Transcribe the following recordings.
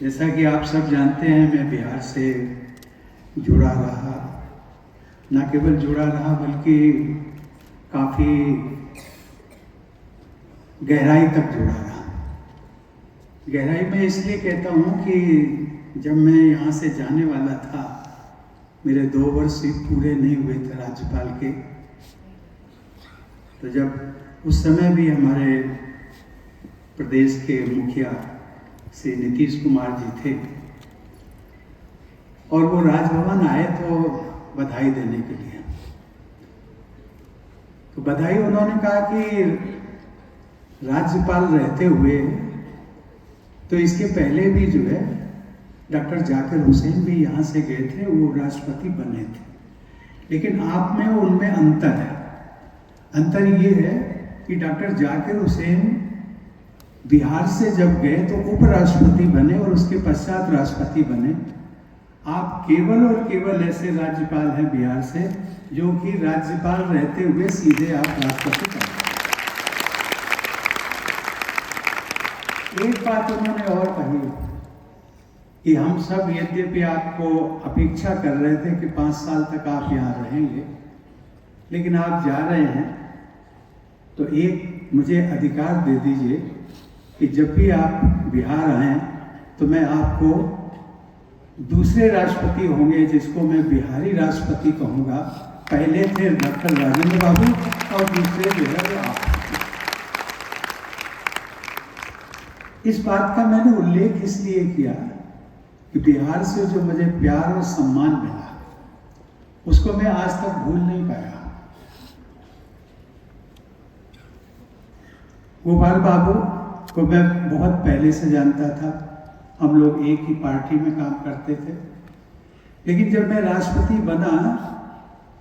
जैसा कि आप सब जानते हैं, मैं बिहार से जुड़ा रहा, न केवल जुड़ा रहा बल्कि काफ़ी गहराई तक जुड़ा रहा। गहराई में इसलिए कहता हूँ कि जब मैं यहाँ से जाने वाला था, मेरे 2 वर्ष ही पूरे नहीं हुए थे राज्यपाल के, तो जब उस समय भी हमारे प्रदेश के मुखिया श्री नीतीश कुमार जी थे और वो राजभवन आए तो बधाई देने के लिए। तो बधाई उन्होंने कहा कि राज्यपाल रहते हुए, तो इसके पहले भी जो है डॉक्टर जाकिर हुसैन भी यहाँ से गए थे, वो राष्ट्रपति बने थे, लेकिन आप में उनमें अंतर है। अंतर ये है कि डॉक्टर जाकिर हुसैन बिहार से जब गए तो उपराष्ट्रपति बने और उसके पश्चात राष्ट्रपति बने। आप केवल और केवल ऐसे राज्यपाल हैं बिहार से जो कि राज्यपाल रहते हुए सीधे आप राष्ट्रपति बने। एक बात उन्होंने और कही कि हम सब यद्यपि आपको अपेक्षा कर रहे थे कि 5 साल तक आप यहाँ रहेंगे, लेकिन आप जा रहे हैं तो एक मुझे अधिकार दे दीजिए कि जब भी आप बिहार आएँ तो मैं आपको दूसरे राष्ट्रपति होंगे जिसको मैं बिहारी राष्ट्रपति कहूँगा। पहले थे डॉक्टर राजेंद्र बाबू और दूसरे जो है वो आप। इस बात का मैंने उल्लेख इसलिए किया कि बिहार से जो मुझे प्यार और सम्मान मिला उसको मैं आज तक भूल नहीं पाया। गोपाल बाबू को मैं बहुत पहले से जानता था, हम लोग एक ही पार्टी में काम करते थे, लेकिन जब मैं राष्ट्रपति बना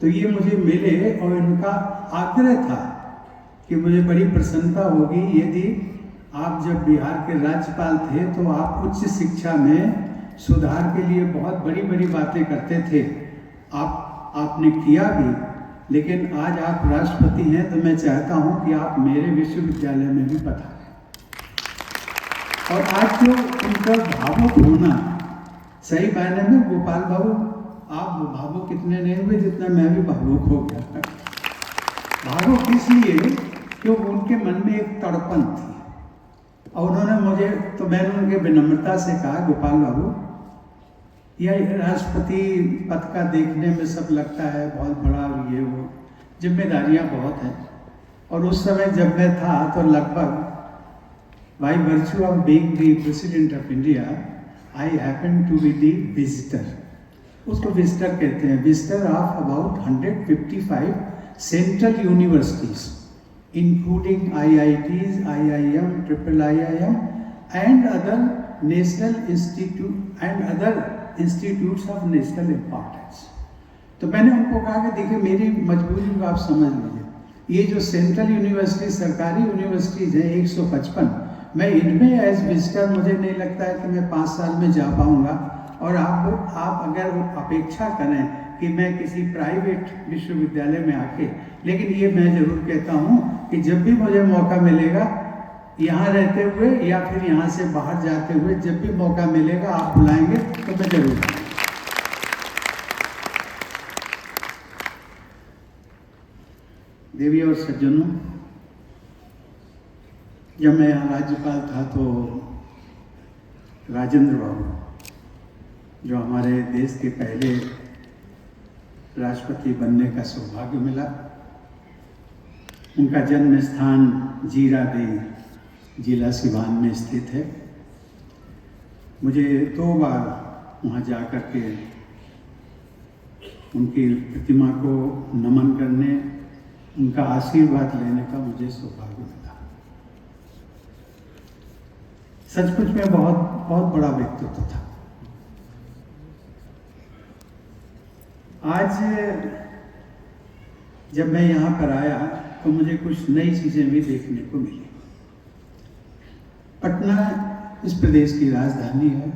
तो ये मुझे मिले और इनका आग्रह था कि मुझे बड़ी प्रसन्नता होगी यदि आप जब बिहार के राज्यपाल थे तो आप उच्च शिक्षा में सुधार के लिए बहुत बड़ी बड़ी बातें करते थे। आपने किया भी, लेकिन आज आप राष्ट्रपति हैं तो मैं चाहता हूं कि आप मेरे विश्वविद्यालय में भी पधारें। और आज जो उनका भावुक होना, सही मायने में गोपाल बाबू आप भावुक कितने नहीं हुए जितना मैं भी भावुक हो गया। भावुक इसलिए क्योंकि उनके मन में एक तड़पन थी और उन्होंने मुझे, तो मैंने उनके विनम्रता से कहा, गोपाल बाबू यह राष्ट्रपति पद का देखने में सब लगता है बहुत बड़ा, ये वो जिम्मेदारियां बहुत हैं, और उस समय जब मैं था तो लगभग by virtue of being the president of India I happen to be the visitor, उसको विजिटर कहते हैं, visitor of about 155 central universities including IITs, IIM, IIM and other national institute and other institutes of national importance। तो मैंने उनको कहा कि देखिए मेरी मजबूरी को आप समझ लीजिए, ये जो सेंट्रल यूनिवर्सिटी सरकारी यूनिवर्सिटीज हैं 155, मैं इनमें एज विजिटर मुझे नहीं लगता है कि मैं 5 साल में जा पाऊंगा। और आप अगर अपेक्षा करें कि मैं किसी प्राइवेट विश्वविद्यालय में आके, लेकिन ये मैं जरूर कहता हूँ कि जब भी मुझे मौका मिलेगा यहाँ रहते हुए या फिर यहाँ से बाहर जाते हुए, जब भी मौका मिलेगा आप बुलाएंगे तो मैं जरूर। देवी और सज्जनों, जब मैं यहाँ राज्यपाल था तो राजेंद्र बाबू, जो हमारे देश के पहले राष्ट्रपति बनने का सौभाग्य मिला, उनका जन्म स्थान जीरादेई जिला सिवान में स्थित है। मुझे 2 बार वहाँ जा कर के उनकी प्रतिमा को नमन करने, उनका आशीर्वाद लेने का मुझे सौभाग्य मिला। सचमुच में बहुत बहुत बड़ा व्यक्तित्व था। आज जब मैं यहाँ पर आया तो मुझे कुछ नई चीजें भी देखने को मिली। पटना इस प्रदेश की राजधानी है।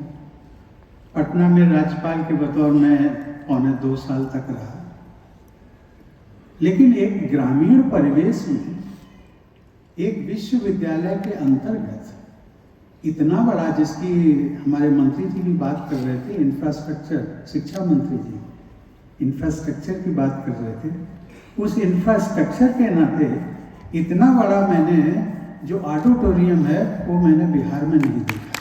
पटना में राज्यपाल के बतौर मैं पौने 2 साल तक रहा, लेकिन एक ग्रामीण परिवेश में एक विश्वविद्यालय के अंतर्गत इतना बड़ा, जिसकी हमारे मंत्री जी भी बात कर रहे थे, इंफ्रास्ट्रक्चर, शिक्षा मंत्री जी इंफ्रास्ट्रक्चर की बात कर रहे थे, उस इंफ्रास्ट्रक्चर के नाते इतना बड़ा मैंने जो ऑडिटोरियम है वो मैंने बिहार में नहीं देखा।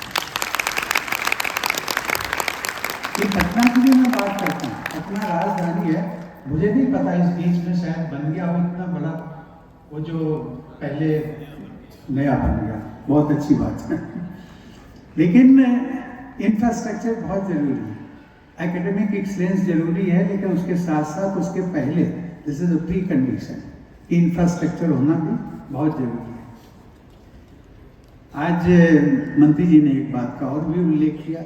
ये पटना की भी मैं बात करता हूँ, पटना राजधानी है, मुझे नहीं पता इस बीच में शायद बन गया हो इतना बड़ा, वो जो पहले नया बन गया, बहुत अच्छी बात है। लेकिन इंफ्रास्ट्रक्चर बहुत जरूरी है, एकेडमिक एक्सीलेंस जरूरी है, लेकिन उसके साथ साथ उसके पहले this is a pre condition, infrastructure होना भी बहुत जरूरी है। आज मंत्री जी ने एक बात का और भी उल्लेख किया,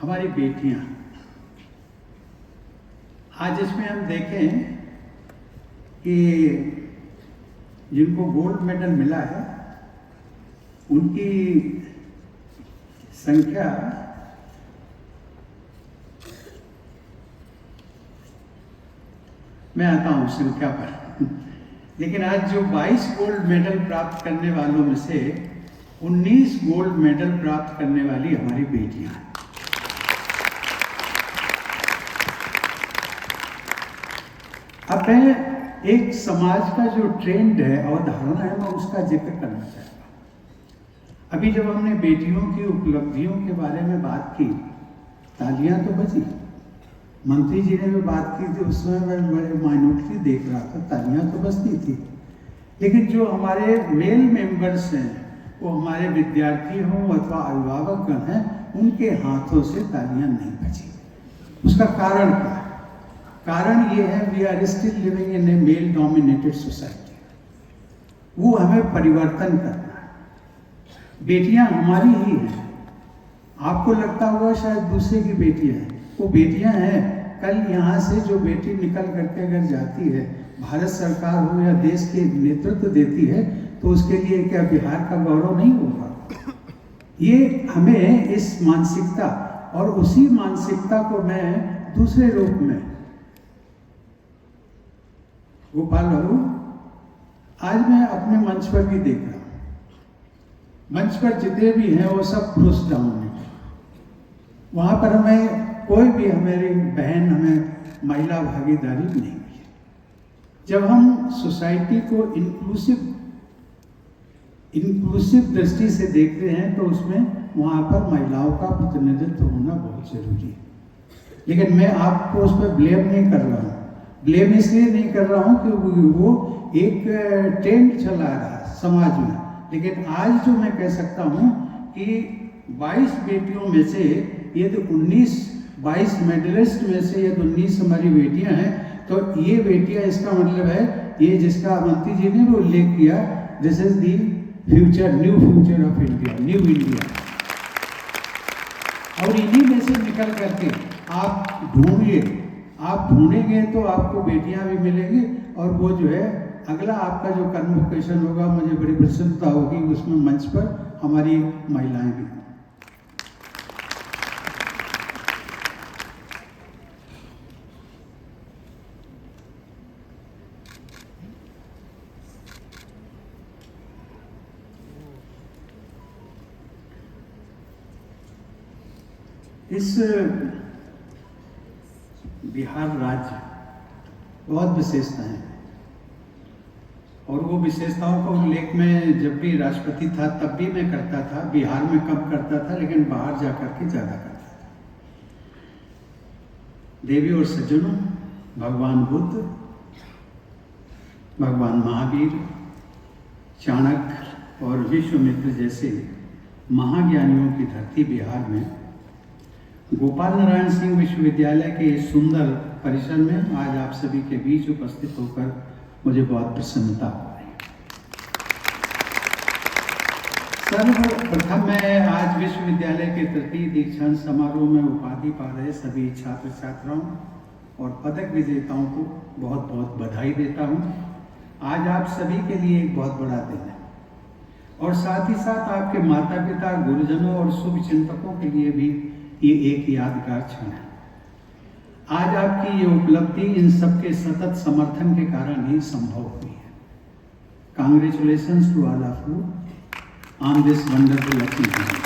हमारी बेटियां। आज इसमें हम देखें कि जिनको गोल्ड मेडल मिला है उनकी संख्या मैं आता हूं संख्या पर, लेकिन आज जो 22 गोल्ड मेडल प्राप्त करने वालों में से 19 गोल्ड मेडल प्राप्त करने वाली हमारी बेटियां हैं। अब मैं एक समाज का जो ट्रेंड है, अवधारणा है, मैं उसका जिक्र करना चाहता हूं। अभी जब हमने बेटियों की उपलब्धियों के बारे में बात की, तालियां तो बजी, मंत्री जी ने भी बात की थी, उस समय मैं बड़े माइन्यूटली देख रहा था, तालियां तो बजती थी, लेकिन जो हमारे मेल मेंबर्स हैं, वो हमारे विद्यार्थी हों अथवा अभिभावकगण हैं, उनके हाथों से तालियां नहीं बजी। उसका कारण क्या है? कारण ये है, we are still living in a male dominated society. वो हमें परिवर्तन करना है। बेटियां हमारी ही हैं, आपको लगता होगा शायद दूसरे की बेटियां हैं, वो बेटियां हैं। कल यहाँ से जो बेटी निकल करके अगर जाती है, भारत सरकार हो या देश के नेतृत्व देती है, तो उसके लिए क्या बिहार का गौरव नहीं होगा? ये हमें इस मानसिकता, और उसी मानसिकता को मैं दूसरे रूप में, गोपाल बाबू, आज मैं अपने मंच पर भी देख रहा हूं, मंच पर जितने भी हैं वो सब पुरुष डाउन है। वहां पर हमें कोई भी, हमारी बहन, हमें महिला भागीदारी नहीं है। जब हम सोसाइटी को इंक्लूसिव दृष्टि से देखते हैं, तो उसमें वहां पर महिलाओं का प्रतिनिधित्व होना बहुत जरूरी है। लेकिन मैं आपको उस पर ब्लेम नहीं कर रहा हूं। ब्लेम इसलिए नहीं कर रहा हूं कि वो एक ट्रेंड चला रहा है समाज में, लेकिन आज जो मैं कह सकता हूं कि 22 बेटियों में से यदि 22 मेडलिस्ट में से यदि 19 हमारी बेटियां हैं, तो ये बेटियां, इसका मतलब है, ये जिसका मंत्री जी ने भी उल्लेख किया, this is the future, new future of India, new India. और इन्हीं में से निकल करके आप ढूंढिए, आप ढूंढेंगे तो आपको बेटियां भी मिलेंगी, और वो जो है अगला आपका जो कन्वोकेशन होगा, मुझे बड़ी प्रसन्नता होगी उसमें मंच पर हमारी महिलाएं भी। इस बिहार राज्य बहुत विशेषताएं हैं, और वो विशेषताओं का उल्लेख मैं जब भी राष्ट्रपति था तब भी मैं करता था। बिहार में कम करता था, लेकिन बाहर जाकर के ज़्यादा करता था। देवी और सज्जनों, भगवान बुद्ध, भगवान महावीर, चाणक्य और विश्वामित्र जैसे महाज्ञानियों की धरती बिहार में गोपाल नारायण सिंह विश्वविद्यालय के इस सुंदर परिसर में आज आप सभी के बीच उपस्थित होकर मुझे बहुत प्रसन्नता हो रही है। सर्वप्रथम मैं आज विश्वविद्यालय के तृतीय दीक्षांत समारोह में उपाधि पा रहे सभी छात्र छात्राओं और पदक विजेताओं को बहुत बहुत बधाई देता हूँ। आज आप सभी के लिए एक बहुत बड़ा दिन है, और साथ ही साथ आपके माता पिता, गुरुजनों और शुभ चिंतकों के लिए भी ये एक यादगार क्षण है। आज आपकी ये उपलब्धि इन सबके सतत समर्थन के कारण ही संभव हुई है। Congratulations to all of you. on this wonderful achievement.